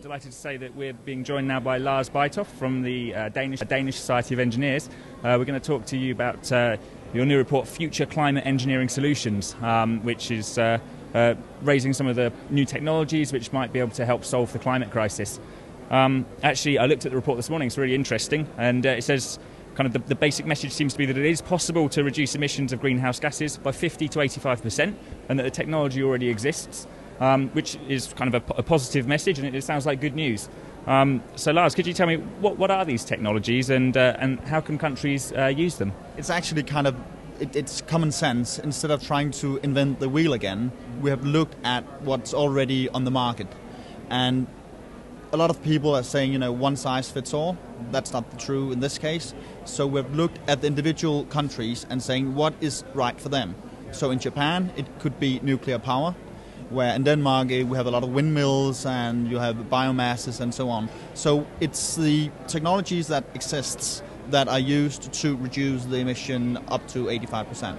delighted to say that we're being joined now by Lars Bytoft from the Danish Society of Engineers. We're going to talk to you about your new report, Future Climate Engineering Solutions, which is raising some of the new technologies which might be able to help solve the climate crisis. Actually, I looked at the report this morning. It's really interesting, and it says kind of the basic message seems to be that it is possible to reduce emissions of greenhouse gases by 50 to 85%, and that the technology already exists. Which is kind of a positive message, and it sounds like good news. So Lars, could you tell me what are these technologies and how can countries use them? It's actually kind of, it's common sense. Instead of trying to invent the wheel again, we have looked at what's already on the market. And a lot of people are saying, one size fits all. That's not true in this case. So we've looked at the individual countries and saying what is right for them. So in Japan, it could be nuclear power, where in Denmark we have a lot of windmills and you have biomasses and so on. So it's the technologies that exists that are used to reduce the emission up to 85%.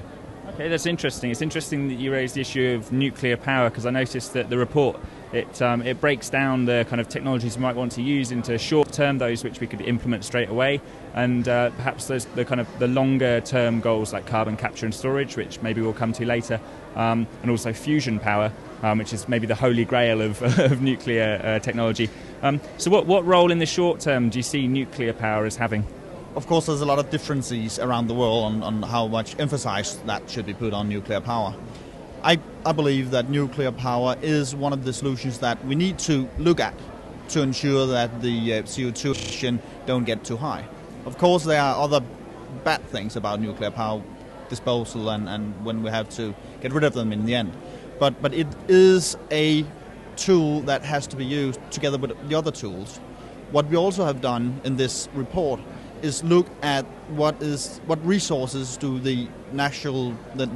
Okay, that's interesting. It's interesting that you raised the issue of nuclear power, because I noticed that the report, it breaks down the kind of technologies we might want to use into short term, those which we could implement straight away, and perhaps there's the kind of the longer term goals like carbon capture and storage, which maybe we'll come to later, and also fusion power, which is maybe the holy grail of nuclear technology. So what role in the short term do you see nuclear power as having? Of course, there's a lot of differences around the world on how much emphasis that should be put on nuclear power. I believe that nuclear power is one of the solutions that we need to look at to ensure that the CO2 emission don't get too high. Of course, there are other bad things about nuclear power disposal and when we have to get rid of them in the end. But it is a tool that has to be used together with the other tools. What we also have done in this report is look at what resources do the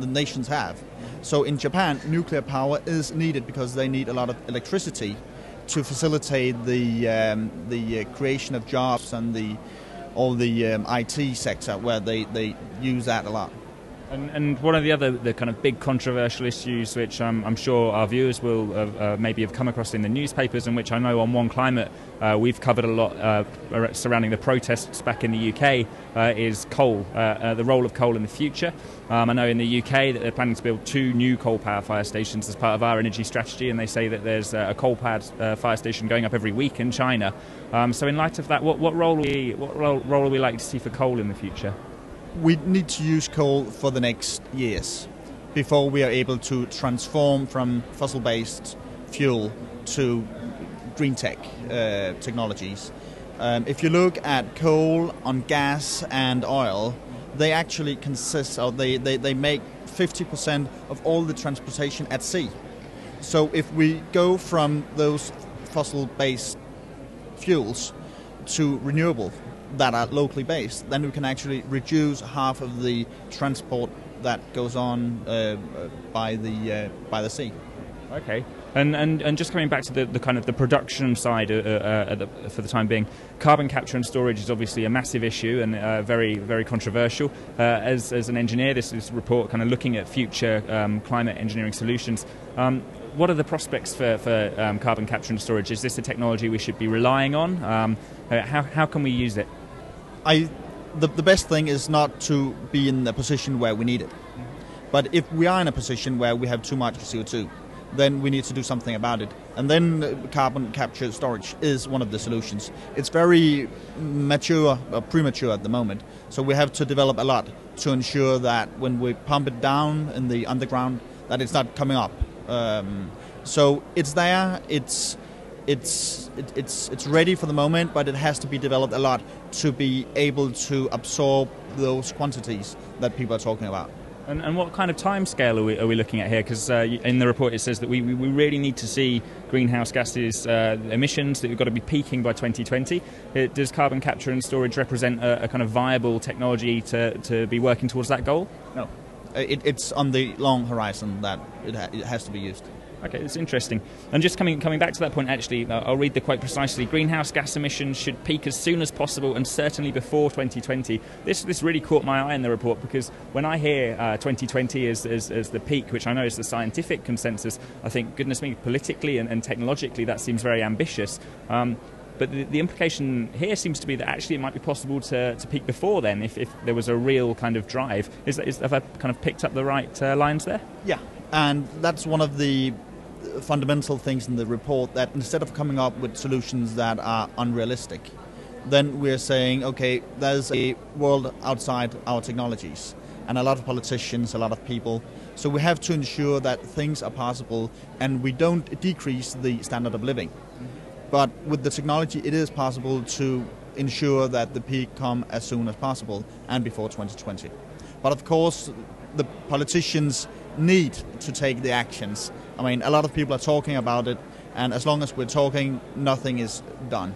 nations have. So in Japan, nuclear power is needed because they need a lot of electricity to facilitate the creation of jobs and all the IT sector where they use that a lot. And one of the kind of big controversial issues, which I'm sure our viewers will maybe have come across in the newspapers, and which I know on OneClimate we've covered a lot surrounding the protests back in the UK, is coal, the role of coal in the future. I know in the UK that they're planning to build 2 new coal-powered fire stations as part of our energy strategy, and they say that there's a coal-powered fire station going up every week in China. So in light of that, what role are we likely to see for coal in the future? We need to use coal for the next years before we are able to transform from fossil-based fuel to green tech technologies. If you look at coal, on gas and oil, they actually consist of, they make 50% of all the transportation at sea. So if we go from those fossil-based fuels to renewable that are locally based, then we can actually reduce half of the transport that goes on by the sea. Okay, and just coming back to the kind of the production side for the time being, carbon capture and storage is obviously a massive issue and very, very controversial. As an engineer, this is a report kind of looking at future climate engineering solutions. What are the prospects for carbon capture and storage? Is this a technology we should be relying on? How can we use it? The best thing is not to be in a position where we need it. But if we are in a position where we have too much CO2, then we need to do something about it. And then carbon capture storage is one of the solutions. It's very premature at the moment. So we have to develop a lot to ensure that when we pump it down in the underground, that it's not coming up. So it's there. It's ready for the moment, but it has to be developed a lot to be able to absorb those quantities that people are talking about. And what kind of time scale are we looking at here? Because in the report it says that we really need to see greenhouse gases emissions, that we've got to be peaking by 2020. Does carbon capture and storage represent a kind of viable technology to be working towards that goal? No. It's on the long horizon that it has to be used. Okay, that's interesting. And just coming back to that point, actually, I'll read the quote precisely. Greenhouse gas emissions should peak as soon as possible and certainly before 2020. This really caught my eye in the report, because when I hear 2020 as the peak, which I know is the scientific consensus, I think, goodness me, politically and technologically that seems very ambitious. But the implication here seems to be that actually it might be possible to peak before then if there was a real kind of drive. Have I kind of picked up the right lines there? Yeah, and that's one of the fundamental things in the report, that instead of coming up with solutions that are unrealistic, then we're saying, okay, there's a world outside our technologies, and a lot of politicians, a lot of people, so we have to ensure that things are possible and we don't decrease the standard of living. But with the technology, it is possible to ensure that the peak come as soon as possible and before 2020. But of course, the politicians need to take the actions. I mean, a lot of people are talking about it, and as long as we're talking, nothing is done.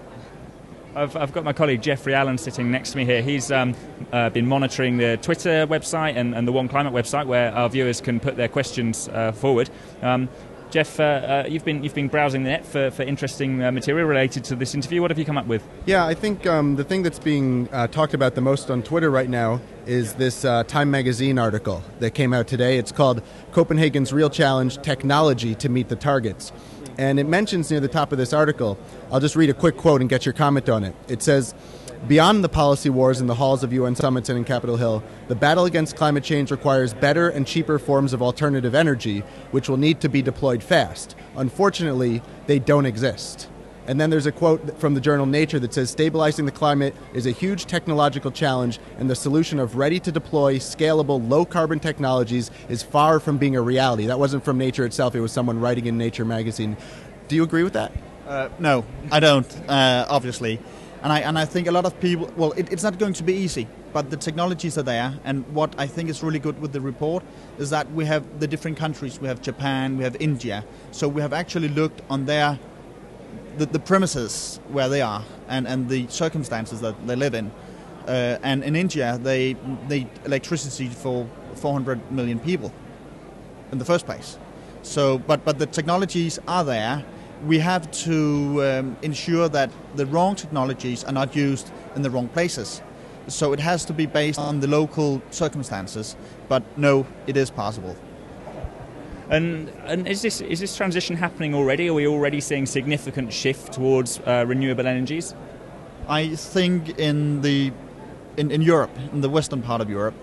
I've got my colleague Jeffrey Allen sitting next to me here. He's been monitoring the Twitter website and the OneClimate website, where our viewers can put their questions forward. Jeff, you've been browsing the net for interesting material related to this interview. What have you come up with? Yeah, I think the thing that's being talked about the most on Twitter right now is this Time magazine article that came out today. It's called Copenhagen's Real Challenge: Technology to Meet the Targets. And it mentions near the top of this article, I'll just read a quick quote and get your comment on it. It says, "Beyond the policy wars in the halls of UN summits and in Capitol Hill, the battle against climate change requires better and cheaper forms of alternative energy, which will need to be deployed fast. Unfortunately, they don't exist." And then there's a quote from the journal Nature that says, "Stabilizing the climate is a huge technological challenge, and the solution of ready-to-deploy, scalable, low-carbon technologies is far from being a reality." That wasn't from Nature itself. It was someone writing in Nature magazine. Do you agree with that? No, I don't, obviously. And I think a lot of people, well, it's not going to be easy, but the technologies are there. And what I think is really good with the report is that we have the different countries. We have Japan, we have India. So we have actually looked on the premises where they are and the circumstances that they live in. And in India, they need electricity for 400 million people in the first place. So, but the technologies are there. We have to ensure that the wrong technologies are not used in the wrong places. So it has to be based on the local circumstances. But no, it is possible. And is this transition happening already? Are we already seeing significant shift towards renewable energies? I think in Europe, in the western part of Europe,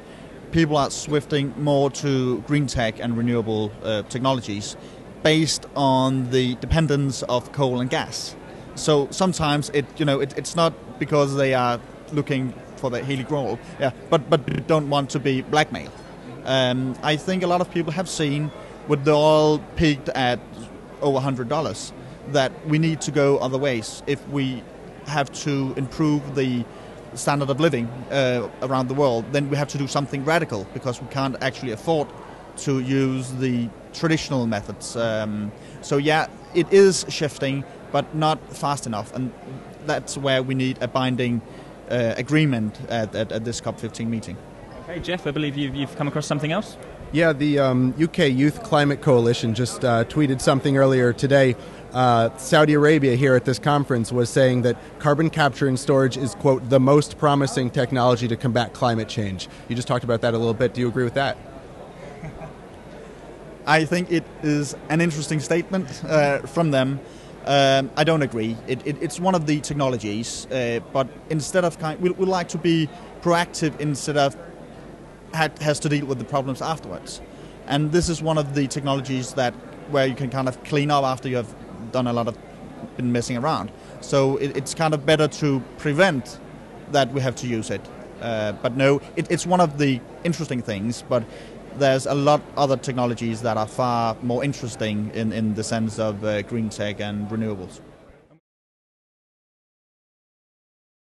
people are swifting more to green tech and renewable technologies, based on the dependence of coal and gas. So sometimes it's not because they are looking for the Holy Grail, but don't want to be blackmailed. I think a lot of people have seen, with the oil peaked at over $100, that we need to go other ways if we have to improve the standard of living around the world. Then we have to do something radical, because we can't actually afford to use the traditional methods. So yeah, it is shifting, but not fast enough, and that's where we need a binding agreement at this COP15 meeting. Okay, Jeff, I believe you've come across something else? Yeah, the UK Youth Climate Coalition just tweeted something earlier today. Saudi Arabia here at this conference was saying that carbon capture and storage is, quote, the most promising technology to combat climate change. You just talked about that a little bit. Do you agree with that? I think it is an interesting statement from them. I don't agree. It's one of the technologies, but instead of we like to be proactive instead of has to deal with the problems afterwards. And this is one of the technologies where you can kind of clean up after you have done been messing around. So it's kind of better to prevent that we have to use it. But no, it's one of the interesting things, but there's a lot other technologies that are far more interesting in the sense of green tech and renewables.